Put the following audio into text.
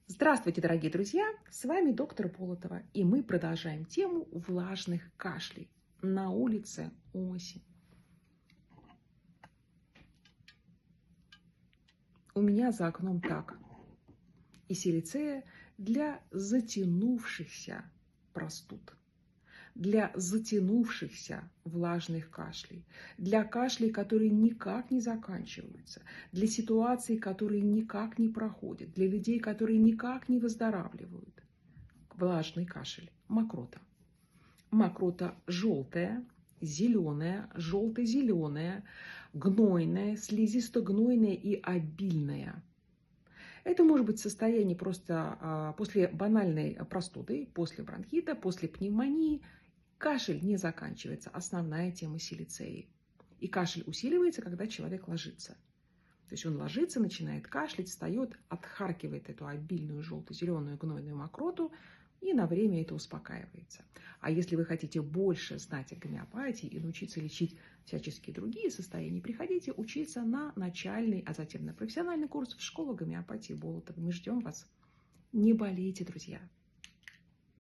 Здравствуйте, дорогие друзья! С вами доктор Болотова, и мы продолжаем тему влажных кашлей. На улице осень. У меня за окном так. И силицея для затянувшихся простуд, для затянувшихся влажных кашлей, для кашлей, которые никак не заканчиваются, для ситуаций, которые никак не проходят, для людей, которые никак не выздоравливают. Влажный кашель, мокрота. Мокрота желтая, зеленая, желто-зеленая, гнойная, слизисто-гнойная и обильная. Это может быть состояние просто после банальной простуды, после бронхита, после пневмонии. Кашель не заканчивается. Основная тема силицеи. И кашель усиливается, когда человек ложится. То есть он ложится, начинает кашлять, встает, отхаркивает эту обильную желто-зеленую гнойную мокроту, и на время это успокаивается. А если вы хотите больше знать о гомеопатии и научиться лечить всяческие другие состояния, приходите учиться на начальный, а затем на профессиональный курс в школу гомеопатии Болотова. Мы ждем вас. Не болейте, друзья!